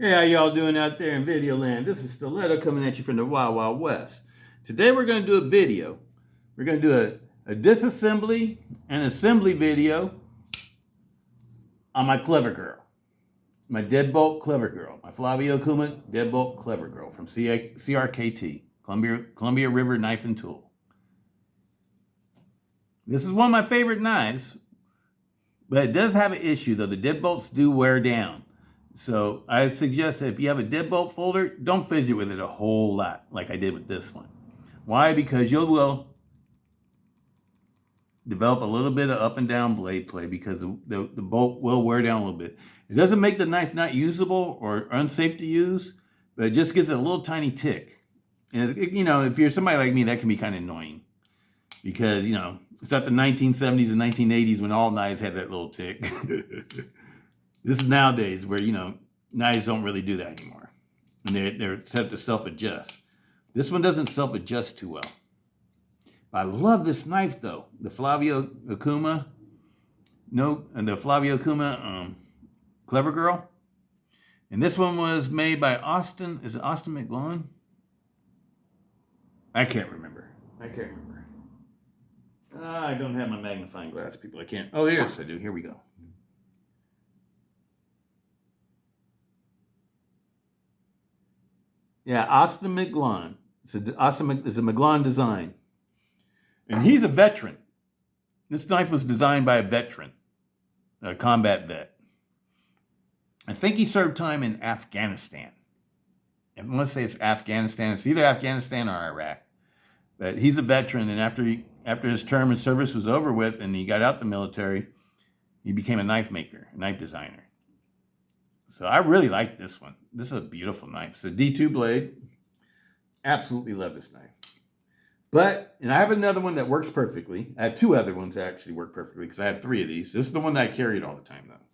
Hey, how y'all doing out there in video land? This is Stiletto coming at you from the Wild Wild West. Today we're going to do a video. We're going to do a disassembly and assembly video on my Clever Girl. My Deadbolt Clever Girl. My Flavio Ikoma Deadbolt Clever Girl from CRKT, Columbia River Knife and Tool. This is one of my favorite knives, but it does have an issue though. The deadbolts do wear down. So I suggest that if you have a deadbolt folder, don't fidget with it a whole lot like I did with this one. Why? Because you will develop a little bit of up and down blade play because the bolt will wear down a little bit. It doesn't make the knife not usable or unsafe to use, but it just gives it a little tiny tick. And if you're somebody like me, that can be kind of annoying because, it's not the 1970s and 1980s when all knives had that little tick. This is nowadays where, knives don't really do that anymore. And they're set to self-adjust. This one doesn't self-adjust too well. I love this knife though. The Flavio Ikoma. Clever Girl. And this one was made by Austin. Is it Austin McGlone? I can't remember. I don't have my magnifying glass, people. I can't. Oh, yes, I do. Here we go. Yeah, Austin McGlone. It's a McGlone design. And he's a veteran. This knife was designed by a veteran, a combat vet. I think he served time in Afghanistan. I want to say it's Afghanistan. It's either Afghanistan or Iraq. But he's a veteran, and after his term of service was over with and he got out the military, he became a knife maker, a knife designer. So I really like this one. This is a beautiful knife. It's a D2 blade. Absolutely love this knife. And I have another one that works perfectly. I have two other ones that actually work perfectly because I have three of these. This is the one that I carried all the time though.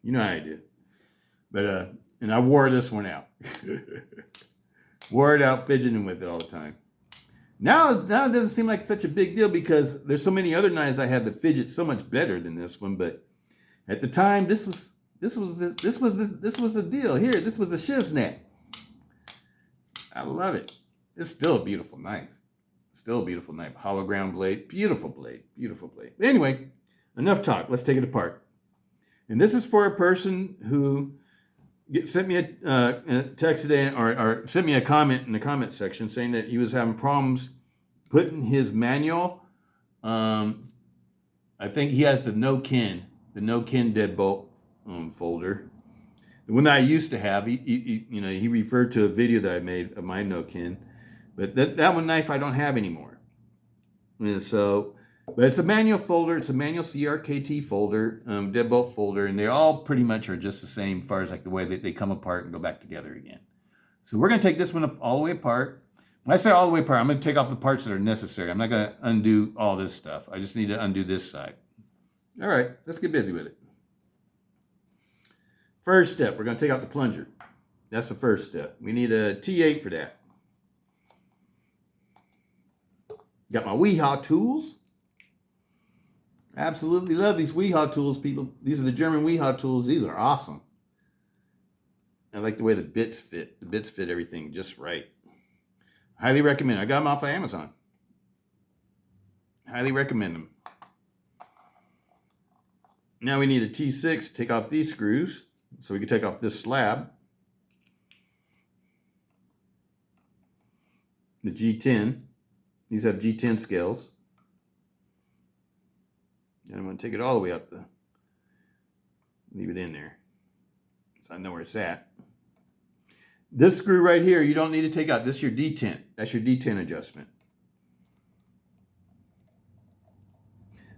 You know how I do. But, and I wore this one out. Wore it out fidgeting with it all the time. Now it doesn't seem like such a big deal because there's so many other knives I had that fidget so much better than this one. But at the time, this was a deal. Here, this was a shiznit. I love it. It's still a beautiful knife. Hollow ground blade. Beautiful blade. But anyway, enough talk. Let's take it apart. And this is for a person who sent me a text today or sent me a comment in the comment section saying that he was having problems putting his manual. I think he has the no-kin deadbolt folder. The one that I used to have, he referred to a video that I made of my no-kin, but that one knife I don't have anymore. And so, but it's a manual folder. It's a manual CRKT folder, deadbolt folder, and they all pretty much are just the same as far as like the way that they come apart and go back together again. So we're going to take this one all the way apart. When I say all the way apart, I'm going to take off the parts that are necessary. I'm not going to undo all this stuff. I just need to undo this side. All right, let's get busy with it. First step, we're going to take out the plunger. That's the first step. We need a T8 for that. Got my Weehaw tools. Absolutely love these Weehaw tools, people. These are the German Weehaw tools. These are awesome. I like the way the bits fit. The bits fit everything just right. Highly recommend. I got them off of Amazon. Highly recommend them. Now we need a T6 to take off these screws so we can take off this slab. The G10. These have G10 scales. And I'm going to take it all the way up leave it in there so I know where it's at. This screw right here, you don't need to take out. This is your detent. That's your detent adjustment.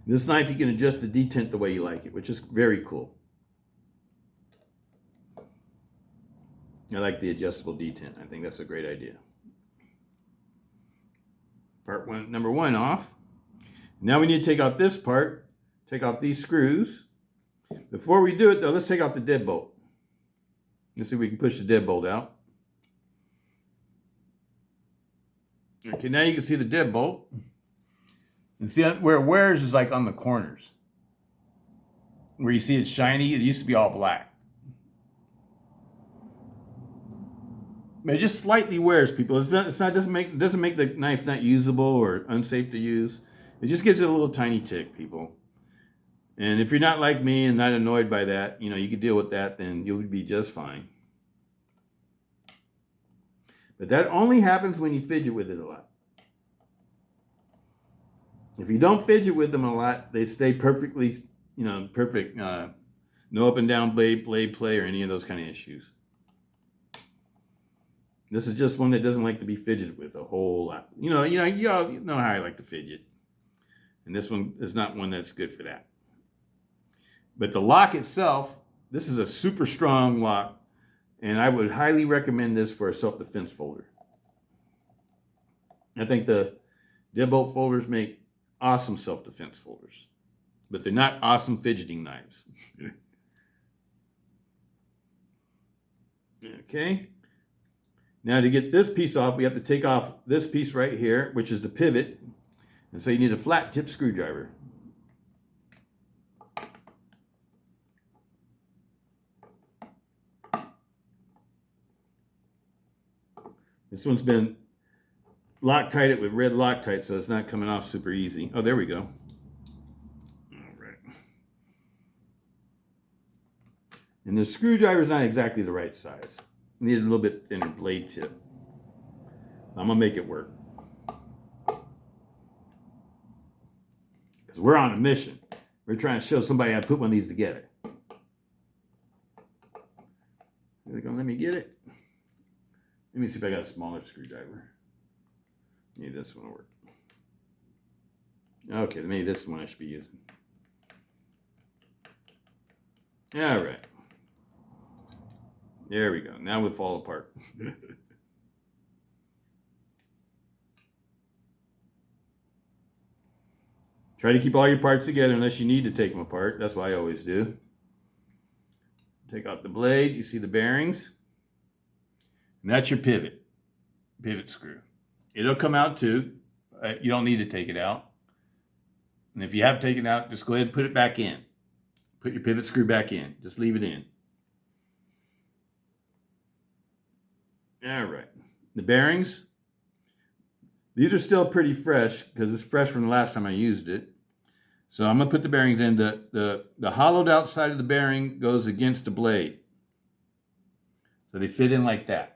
This knife, you can adjust the detent the way you like it, which is very cool. I like the adjustable detent. I think that's a great idea. Number one off. Now we need to take off this part. Take off these screws. Before we do it though, let's take off the deadbolt. Let's see if we can push the deadbolt out. Okay, now you can see the deadbolt. And see where it wears is like on the corners. Where you see it's shiny, it used to be all black. It just slightly wears, people. Doesn't make the knife not usable or unsafe to use. It just gives it a little tiny tick, people. And if you're not like me and not annoyed by that, you know, you can deal with that, then you'll be just fine. But that only happens when you fidget with it a lot. If you don't fidget with them a lot, they stay perfectly, you know, perfect. No up and down blade play or any of those kind of issues. This is just one that doesn't like to be fidgeted with a whole lot. You all know how I like to fidget. And this one is not one that's good for that. But the lock itself, this is a super strong lock. And I would highly recommend this for a self-defense folder. I think the deadbolt folders make awesome self-defense folders. But they're not awesome fidgeting knives. Okay. Now to get this piece off, we have to take off this piece right here, which is the pivot. And so you need a flat tip screwdriver. This one's been Loctited with red Loctite, so it's not coming off super easy. Oh, there we go. All right. And the screwdriver is not exactly the right size. Need a little bit thinner blade tip. I'm gonna make it work. Because we're on a mission. We're trying to show somebody how to put one of these together. Are they gonna let me get it? Let me see if I got a smaller screwdriver. Maybe this one will work. Okay, maybe this one I should be using. All right. There we go. Now we fall apart. Try to keep all your parts together unless you need to take them apart. That's what I always do. Take out the blade. You see the bearings. And that's your pivot screw. It'll come out too. You don't need to take it out. And if you have taken it out, just go ahead and put it back in. Put your pivot screw back in. Just leave it in. All right. The bearings. These are still pretty fresh because it's fresh from the last time I used it. So I'm going to put the bearings in. The hollowed out side of the bearing goes against the blade. So they fit in like that.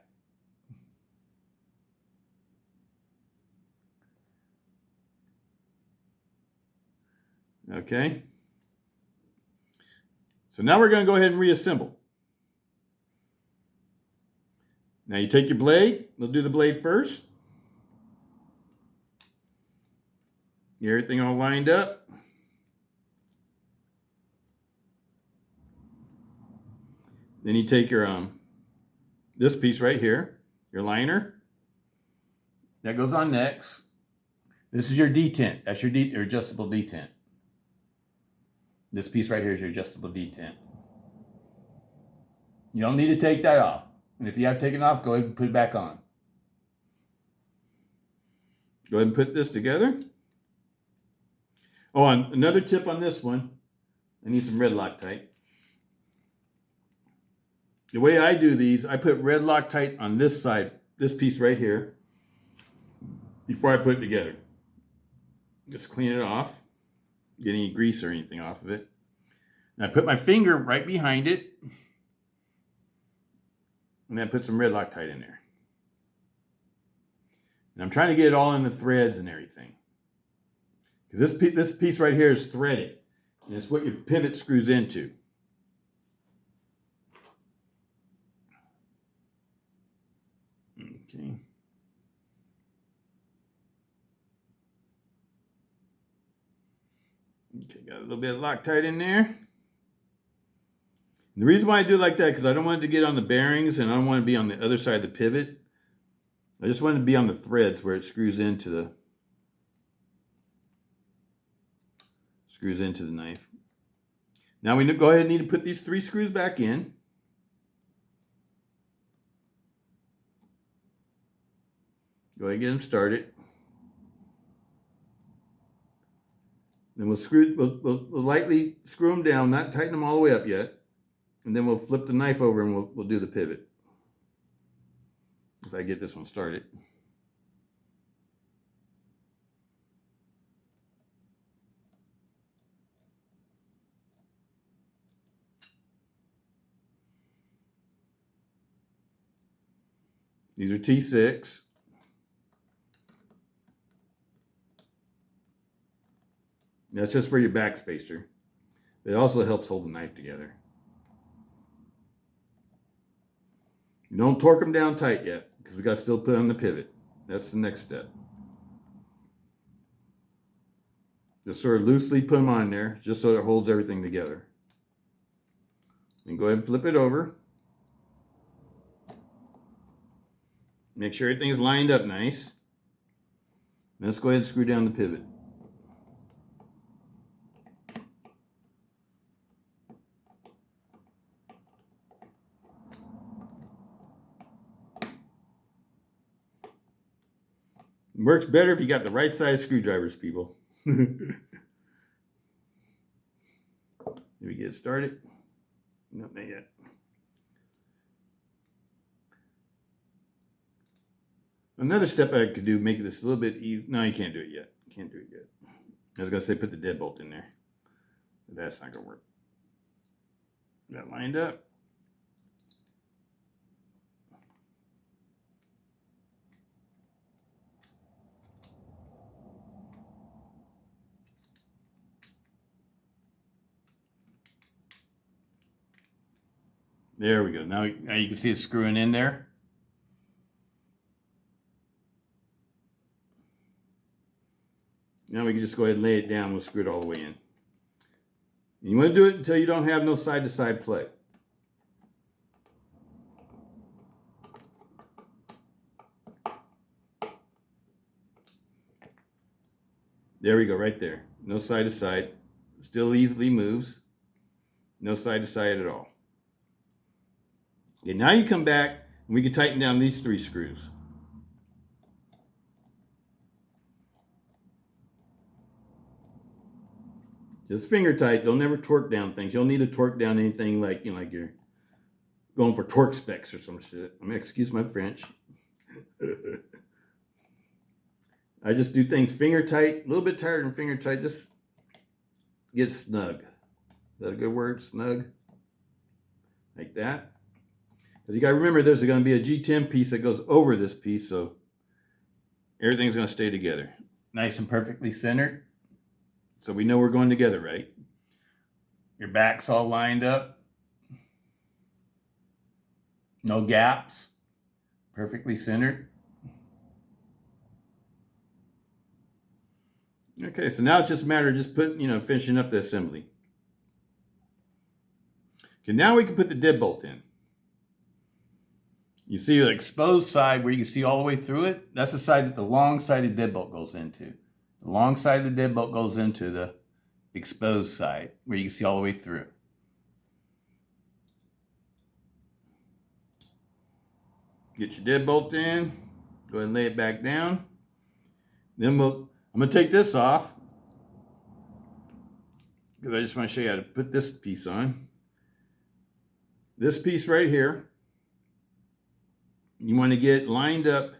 Okay. So now we're going to go ahead and reassemble. Now you take your blade. We'll do the blade first. Get everything all lined up. Then you take your this piece right here, your liner. That goes on next. This is your detent. That's your adjustable detent. This piece right here is your adjustable detent. You don't need to take that off. And if you have taken it off, go ahead and put it back on. Go ahead and put this together. Oh, and another tip on this one. I need some red Loctite. The way I do these, I put red Loctite on this side, this piece right here, before I put it together. Just clean it off. Get any grease or anything off of it. And I put my finger right behind it. And then put some red Loctite in there. And I'm trying to get it all in the threads and everything. Because this piece right here is threaded. And it's what your pivot screws into. Okay. Okay, got a little bit of Loctite in there. And the reason why I do it like that, because I don't want it to get on the bearings and I don't want it to be on the other side of the pivot. I just want it to be on the threads where it screws into the knife. Now we go ahead and need to put these 3 screws back in. Go ahead and get them started. Then we'll lightly screw them down, not tighten them all the way up yet. And then we'll flip the knife over and we'll do the pivot. if I get this one started. These are T6. That's just for your backspacer. It also helps hold the knife together. You don't torque them down tight yet, because we got to still put on the pivot. That's the next step. Just sort of loosely put them on there, just so it holds everything together. And go ahead and flip it over. Make sure everything's lined up nice. Let's go ahead and screw down the pivot. It works better if you got the right size screwdrivers, people. Let me get started. Nope, not yet. Another step I could do, make this a little bit easy. No, you can't do it yet. Can't do it yet. I was going to say put the deadbolt in there. But that's not going to work. Got lined up. There we go. Now you can see it screwing in there. Now we can just go ahead and lay it down. We'll screw it all the way in. You want to do it until you don't have no side-to-side play. There we go, right there. No side-to-side. Still easily moves. No side-to-side at all. Okay, now you come back and we can tighten down these 3 screws. Just finger tight. Don't ever torque down things. You'll need to torque down anything like, you know, like you're going for torque specs or some shit. I mean, excuse my French. I just do things finger tight, a little bit tighter than finger tight. Just get snug. Is that a good word? Snug? Like that. But you got to remember there's going to be a G10 piece that goes over this piece, so everything's going to stay together. Nice and perfectly centered. So we know we're going together, right? Your back's all lined up. No gaps. Perfectly centered. Okay, so now it's just a matter of just putting, finishing up the assembly. Okay, now we can put the deadbolt in. You see the exposed side where you can see all the way through it? That's the side that the long side of the deadbolt goes into. The long side of the deadbolt goes into the exposed side where you can see all the way through. Get your deadbolt in. Go ahead and lay it back down. Then I'm going to take this off because I just want to show you how to put this piece on. This piece right here, you want to get lined up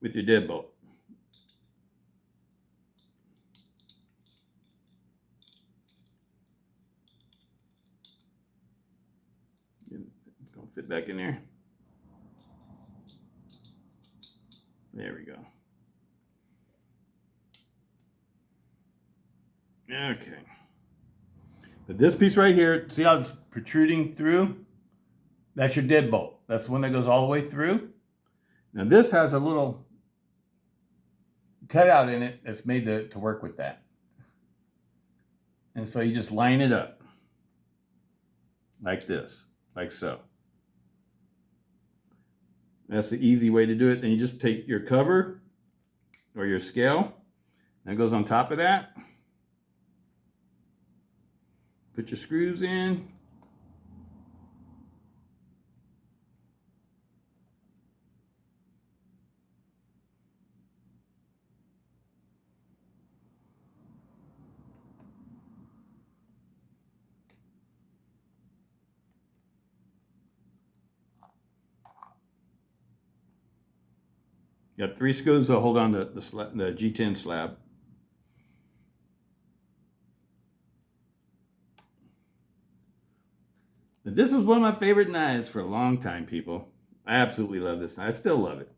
with your deadbolt. It's going to fit back in there. There we go. Okay. But this piece right here, see how it's protruding through? That's your deadbolt. That's the one that goes all the way through. Now this has a little cutout in it that's made to work with that. And so you just line it up like this, like so. That's the easy way to do it. Then you just take your cover or your scale that goes on top of that. Put your screws in. You got 3 screws to hold on the G10 slab. But this was one of my favorite knives for a long time, people. I absolutely love this knife. I still love it.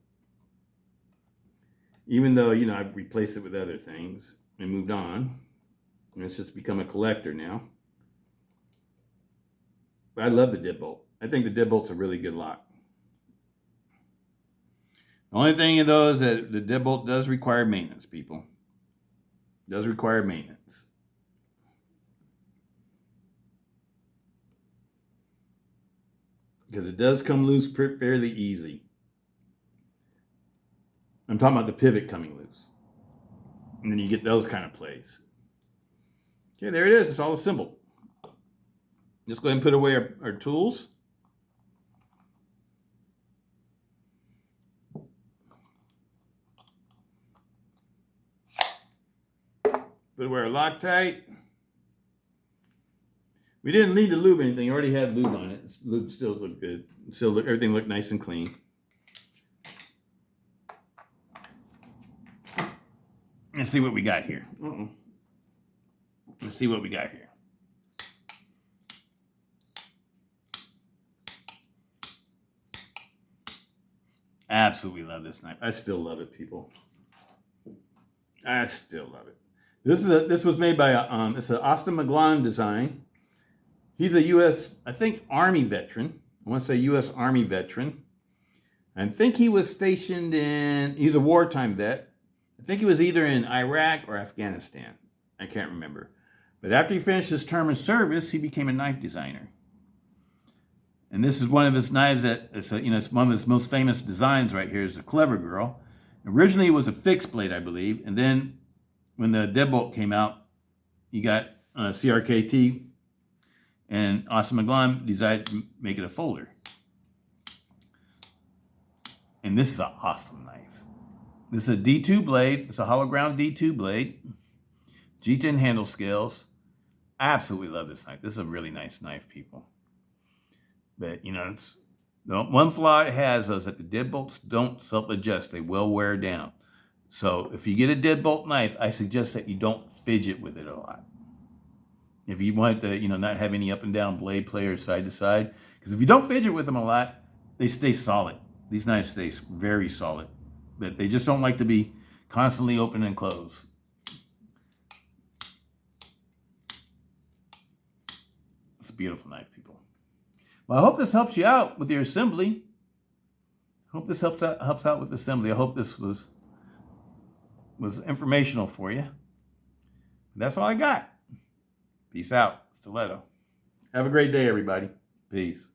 Even though, you know, I've replaced it with other things and moved on. And it's just become a collector now. But I love the deadbolt. I think the deadbolt's a really good lock. The only thing though is that the deadbolt does require maintenance, people. It does require maintenance. Because it does come loose fairly easy. I'm talking about the pivot coming loose. And then you get those kind of plays. Okay, there it is. It's all assembled. Just go ahead and put away our tools. Put away our Loctite. We didn't need to lube anything. You already had lube on it. Lube still looked good. Everything looked nice and clean. Let's see what we got here. Let's see what we got here. Absolutely love this knife. I still love it, people. I still love it. This was made by it's an Austin McGlone design. He's a U.S. I think Army veteran. I want to say U.S. Army veteran. I think he was stationed he's a wartime vet. I think he was either in Iraq or Afghanistan. I can't remember. But after he finished his term in service, he became a knife designer. And this is one of his knives it's one of his most famous designs right here is the Clever Girl. Originally it was a fixed blade, I believe. And then when the deadbolt came out, you got CRKT and Austin McGlone decided to make it a folder. And this is an awesome knife. This is a D2 blade. It's a hollow ground D2 blade. G10 handle scales. I absolutely love this knife. This is a really nice knife, people. But, you know, the one flaw it has is that the deadbolts don't self-adjust. They will wear down. So if you get a deadbolt knife, I suggest that you don't fidget with it a lot. If you want to, not have any up and down blade play or side to side. Because if you don't fidget with them a lot, they stay solid. These knives stay very solid. But they just don't like to be constantly open and closed. It's a beautiful knife, people. Well, I hope this helps you out with your assembly. I hope this helps out with assembly. I hope this was informational for you. That's all I got. Peace out. Stiletto. Have a great day, everybody. Peace.